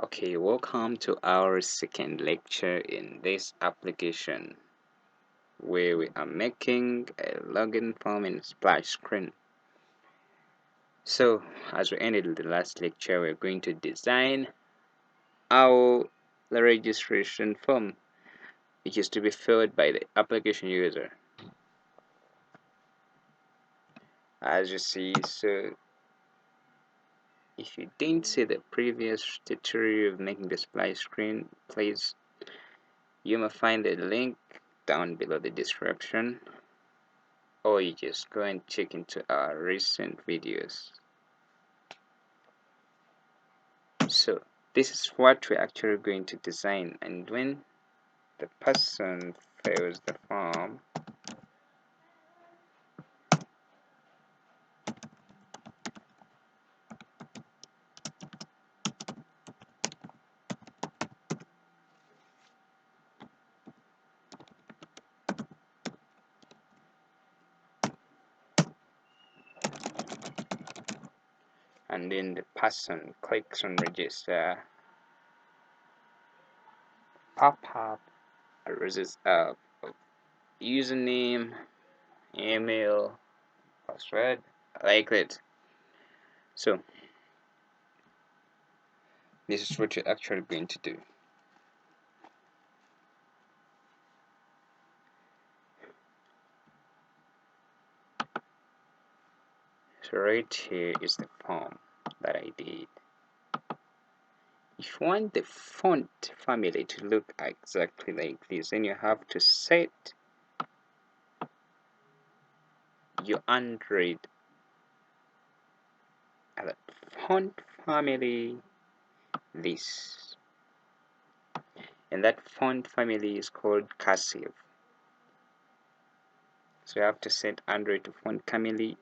Okay, welcome to our second lecture in this application where we are making a login form in splash screen. So, as we ended the last lecture, we're going to design our registration form, which is to be filled by the application user. As you see, so if you didn't see the previous tutorial of making the splash screen, please, you may find the link down below the description, or you just go and check into our recent videos. So this is what we're actually going to design, and when the person fills the form, and then the person clicks on register, pop-up username, email, password, like that. So this is what you're actually going to do. So right here is the form that I did. If you want the font family to look exactly like this, then you have to set your Android font family this, and that font family is called cursive. So you have to set Android to font family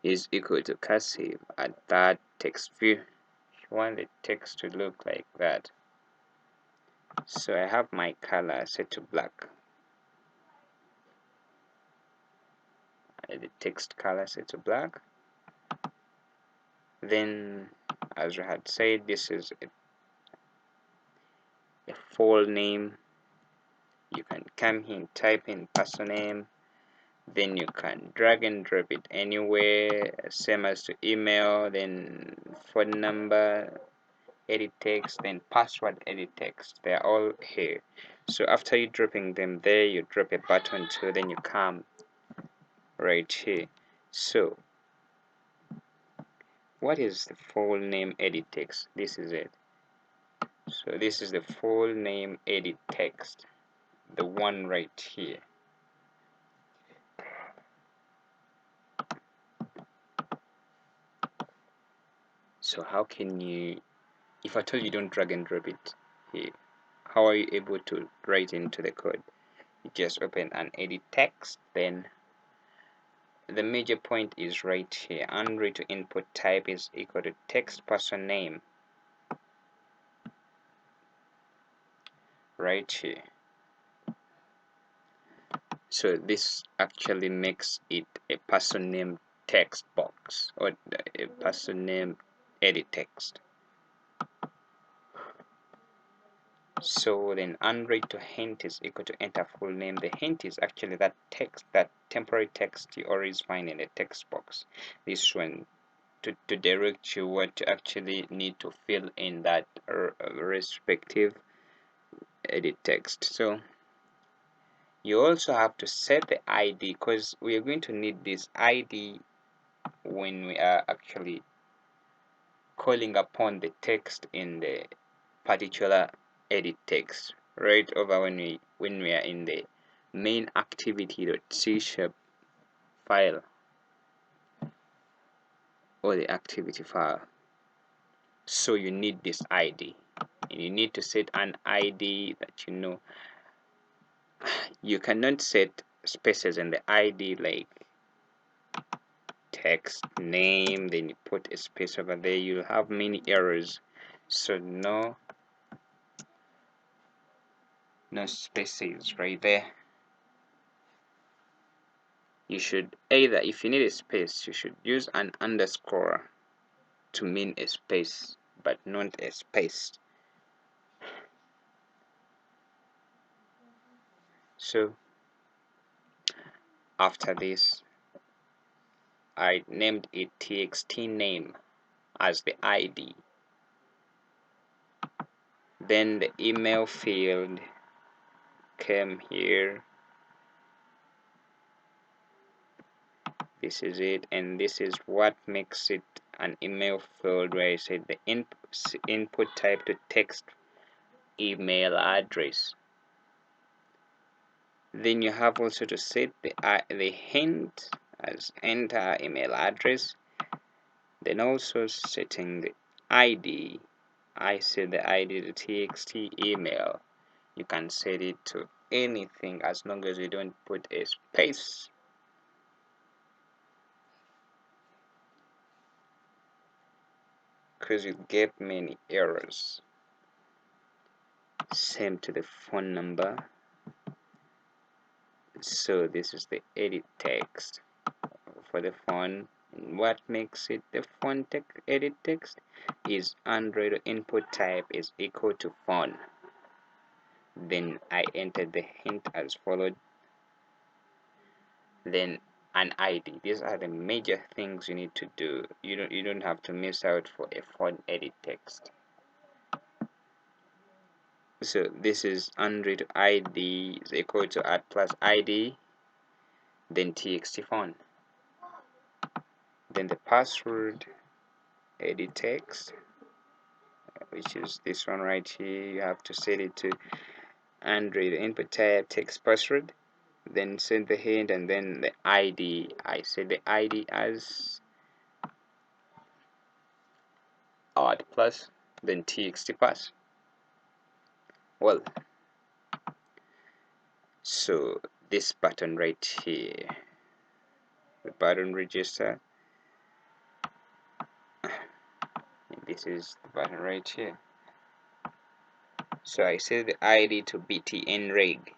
is equal to cursive at that text view. You want the text to look like that. So I have my color set to black, the text color set to black. Then, as we had said, this is a full name. You can come here and type in person name, then you can drag and drop it anywhere, same as to email, then phone number, edit text, then password, edit text. They're all here. So after you dropping them there, you drop a button too, then you come right here. So what is the full name edit text? This is it. So this is the full name edit text, the one right here. So how can you, if I told you don't drag and drop it here, how are you able to write into the code? You just open and edit text, then the major point is right here. Android to input type is equal to text person name right here. So this actually makes it a person name text box, or a person name edit text. So then Android to hint is equal to enter full name. The hint is actually that text, that temporary text you always find in the text box. This one to direct you what to actually need to fill in that respective edit text. So you also have to set the ID, because we are going to need this ID when we are actually calling upon the text in the particular edit text, right over when we are in the main activity.c# file, or the activity file. So you need this ID, and you need to set an ID that you know. You cannot set spaces in the ID like text name, then you put a space over there, you'll have many errors. So no spaces right there. You should either, if you need a space, you should use an underscore to mean a space. but not a space. So after this, I named it txt name as the ID. Then the email field came here. This is it, and this is what makes it an email field, where I said the input type to text email address. Then you have also to set the hint as enter email address. Then also setting the ID. I set the ID to txt email. You can set it to anything as long as you don't put a space. Because you get many errors. Same to the phone number. So this is the edit text for the phone. And what makes it the phone edit text is Android input type is equal to phone. Then I entered the hint as followed. Then an ID. These are the major things you need to do. You don't have to miss out for a phone edit text. So this is Android ID is equal to @ plus ID, then txt phone. Then the password edit text, which is this one right here. You have to set it to Android input type text password, then send the hint, and then the ID. I set the ID as @ plus, then txt pass. Well, so this button right here, the button register, this is the button right here. So I set the ID to btn reg,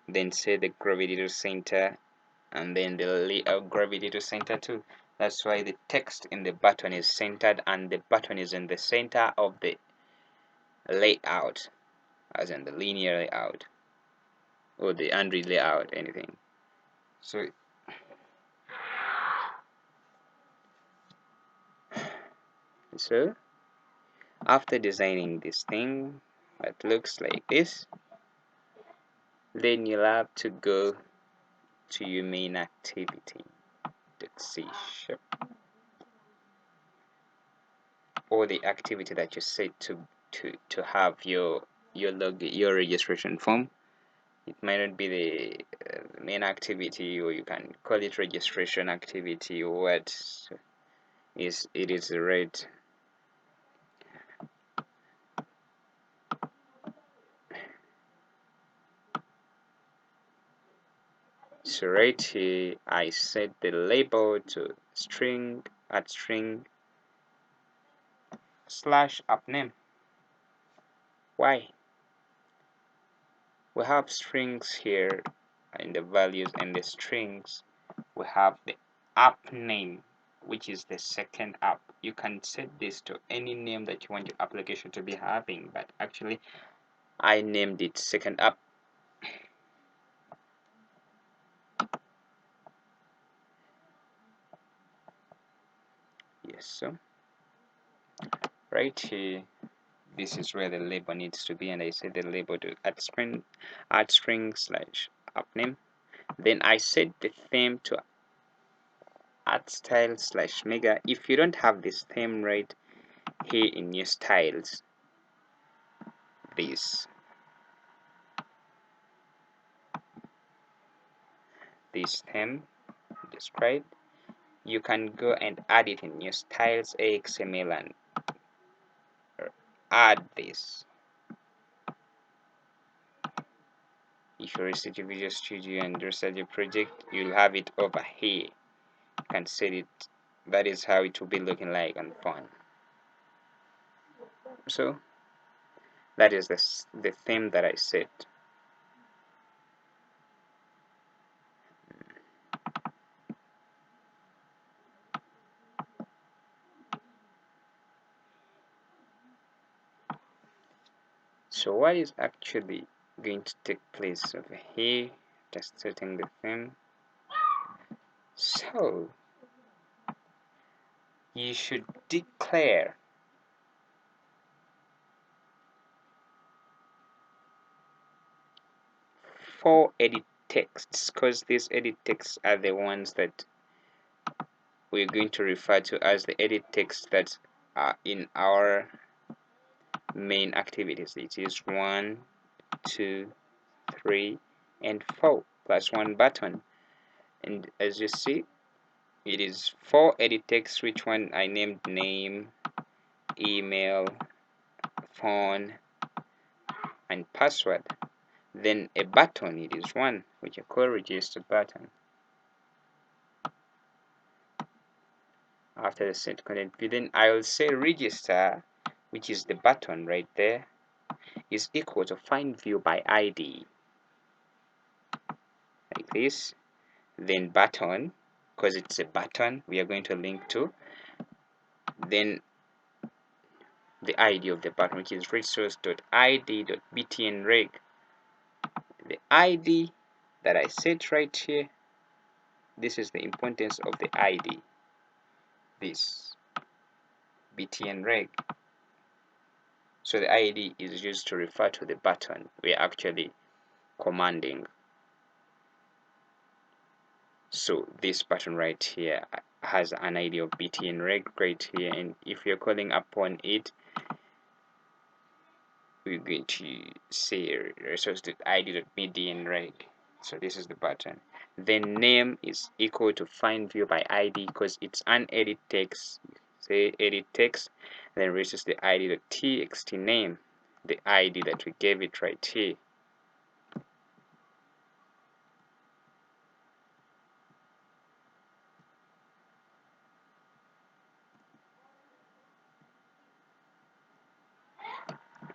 then set the gravity to center, and then the layout gravity to center too. That's why the text in the button is centered, and the button is in the center of the layout, as in the linear layout or the Android layout, anything. So after designing this thing that looks like this, then you'll have to go to your main activity. C# or the activity that you set to have your registration form. It might not be the main activity, or you can call it registration activity, or what is it is the right. So right here I set the label to string @string / app name. Why? We have strings here in the values, and the strings we have the app name, which is the second app. You can set this to any name that you want your application to be having, but actually I named it second app. Yes, so right here this is where the label needs to be, and I set the label to @string / app name. Then I set the theme to @style / mega. If you don't have this theme right here in your styles, this theme described, you can go and add it in your styles XML and add this. If you research a Visual Studio and research a project, you'll have it over here. You can set it. That is how it will be looking like on phone. So that is the theme that I set. So what is actually going to take place over here? Just setting the theme. So you should declare four edit texts, because these edit texts are the ones that we're going to refer to as the edit texts that are in our main activities. It is 1, 2, 3, and 4 plus one button. And as you see, it is 4 edit texts, which one I named name, email, phone, and password. Then a button, it is 1, which I call register button. After the set content view, then I will say register, which is the button right there, is equal to find view by ID, like this. Then button, because it's a button we are going to link to, then the ID of the button, which is resource.id.btnreg. The ID that I set right here, this is the importance of the ID, this btnreg. So the ID is used to refer to the button we are actually commanding. So this button right here has an ID of btnreg right here, and if you're calling upon it, we're going to say resource.id.btnreg. So this is the button. Then name is equal to find view by ID, because it's an edit text. Say edit text, then resource the id.txt name, the ID that we gave it right here.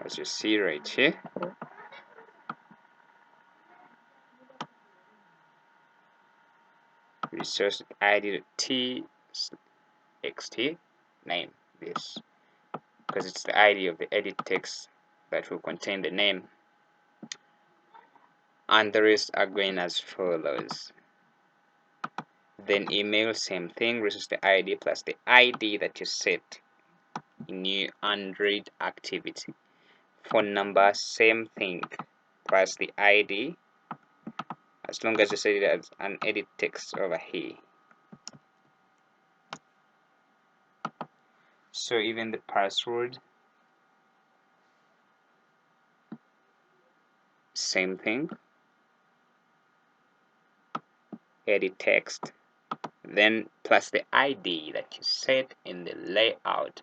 As you see right here, resource id.txt name, this, because it's the ID of the edit text that will contain the name. And the rest are going as follows. Then email, same thing, resource the ID plus the ID that you set in your Android activity. Phone number, same thing, plus the ID, as long as you set it as an edit text over here. So even the password, same thing, edit text, then plus the ID that you set in the layout.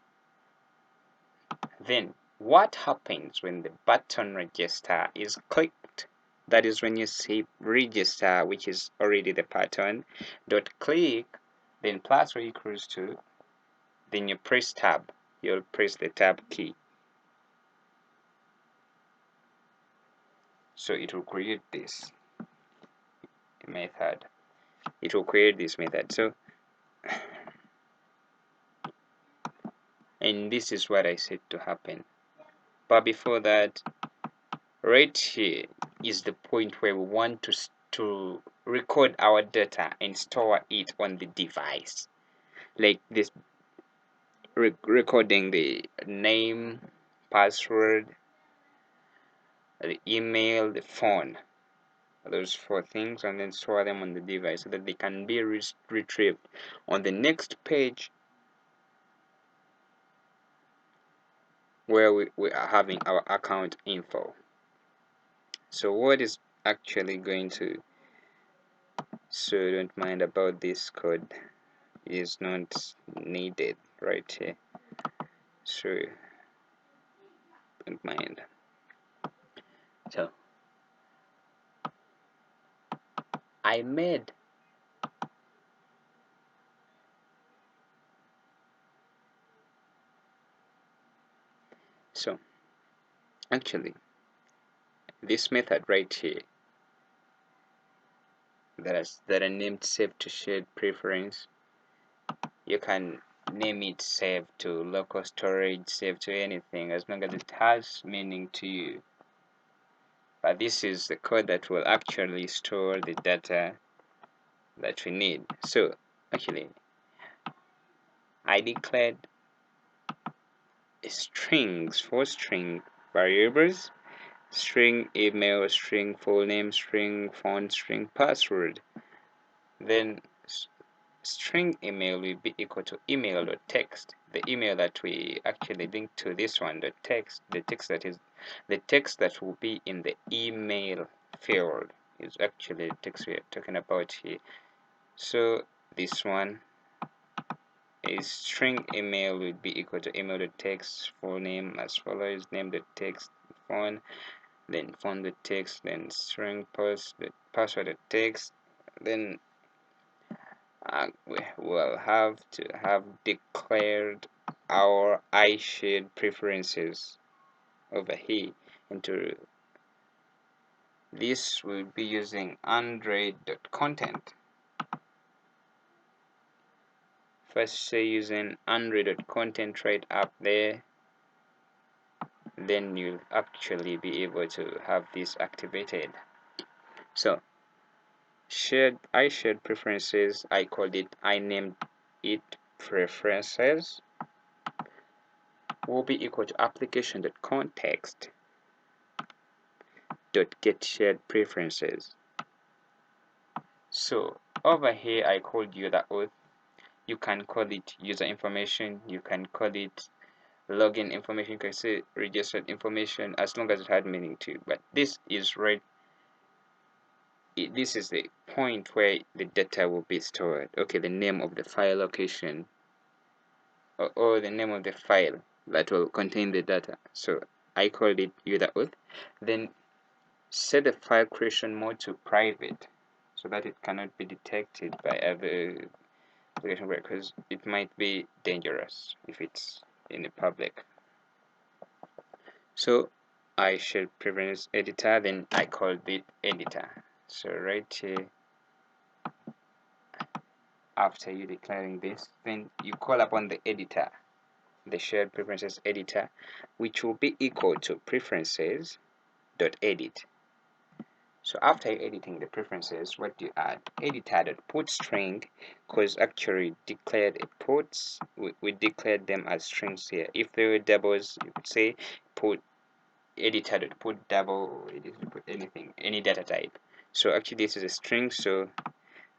Then what happens when the button register is clicked? That is when you see register, which is already the pattern, dot click, then plus or equals to, then you press tab, you'll press the tab key. So it will create this method. It will create this method. So, and this is what I said to happen. But before that, right here is the point where we want to record our data and store it on the device. Like this, recording the name, password, the email, the phone, those 4 things, and then store them on the device so that they can be retrieved on the next page where we are having our account info. So what is actually going to, so don't mind about this code, it is not needed right here, so don't mind. So I made so actually this method right here that I named save to shared preference, you can name it save to local storage, save to anything, as long as it has meaning to you. but this is the code that will actually store the data that we need. So actually I declared strings for string variables: string email, string full name, string phone, string password. Then string email will be equal to email or text, the email that we actually link to this one, the text that will be in the email field is actually the text we are talking about here. So this one is string email will be equal to email the text full name as follows: name the text phone, then phone the text, then string post the password the text. Then we will have to have declared our iShared preferences over here. Into this we'll be using Android.content. First say using Android.content right up there, then you'll actually be able to have this activated. So I shared preferences, I named it preferences, will be equal to application.context get shared preferences. So over here I called user auth. You can call it user information, you can call it login information, you can say registered information, as long as it had meaning to. But this is this is the point where the data will be stored. Okay, the name of the file location, or the name of the file that will contain the data. So I called it user auth. Then set the file creation mode to private so that it cannot be detected by other application, because it might be dangerous if it's in the public. So I should preference editor, then I called it editor. So right here, after you declaring this, then you call upon the editor, the shared preferences editor, which will be equal to preferences.edit. So after editing the preferences, what do you add? Editor.put string, because actually declared a puts, we declared them as strings here. If they were doubles, you could say put editor.put double, or editor.put anything, any data type. So actually this is a string, so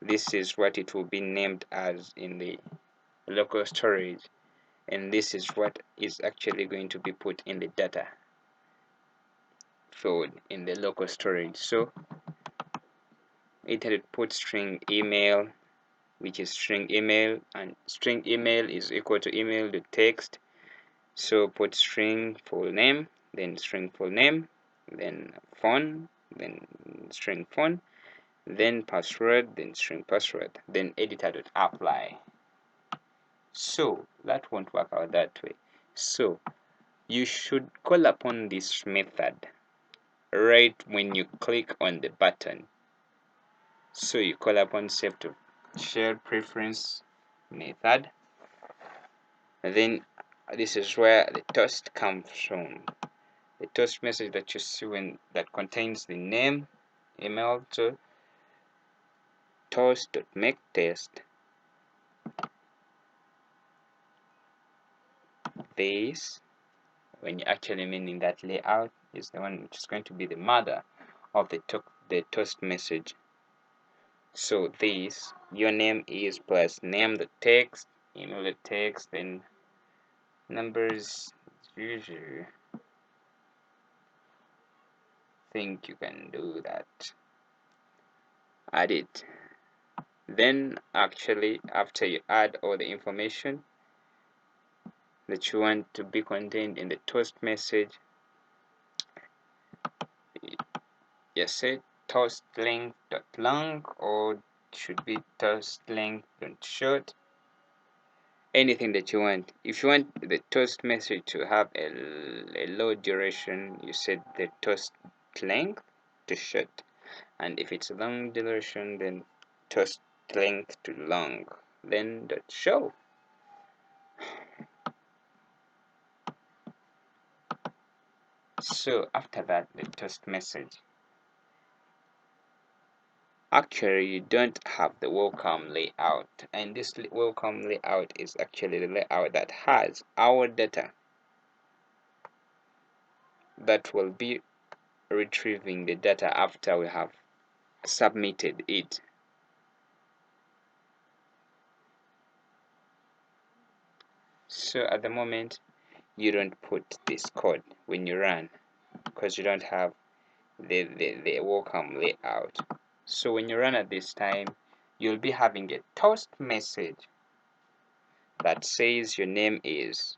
this is what it will be named as in the local storage, and this is what is actually going to be put in the data field in the local storage. So editor.put string email, which is string email, and string email is equal to email the text. So put string full name, then string full name, then phone, then string phone, then password, then string password, then editor.apply. So that won't work out that way. So you should call upon this method right when you click on the button. So you call upon save to shared preference method. Then this is where the toast comes from. The toast message that you see when that contains the name, email to toast.makeTest. This, when you actually mean in that layout, is the one which is going to be the mother of the toast message. So this, your name is plus name the text, email the text, then numbers. Usually think you can do that. Add it. Then actually after you add all the information that you want to be contained in the toast message, you say toast length.long, or should be toast length.short, anything that you want. If you want the toast message to have a low duration, you set the toast length to short, and if it's a long duration, then toast length to long, then dot show. So after that, the toast message, actually you don't have the welcome layout, and this welcome layout is actually the layout that has our data that will be retrieving the data after we have submitted it. So at the moment you don't put this code when you run because you don't have the welcome layout. So when you run at this time, you'll be having a toast message that says your name is,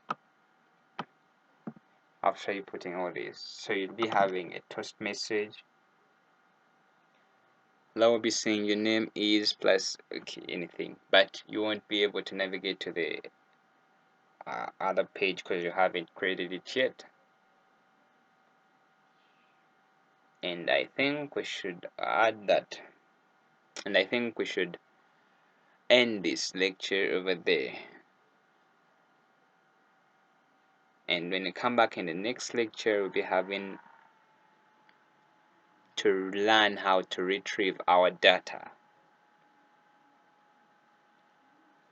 after you putting all this. So you'll be having a toast message that will be saying your name is plus okay anything, but you won't be able to navigate to the other page because you haven't created it yet. And I think we should add that, and I think we should end this lecture over there. And when we come back in the next lecture, we'll be having to learn how to retrieve our data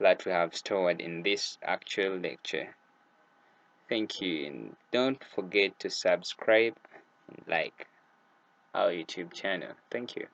that we have stored in this actual lecture. Thank you, and don't forget to subscribe and like our YouTube channel. Thank you.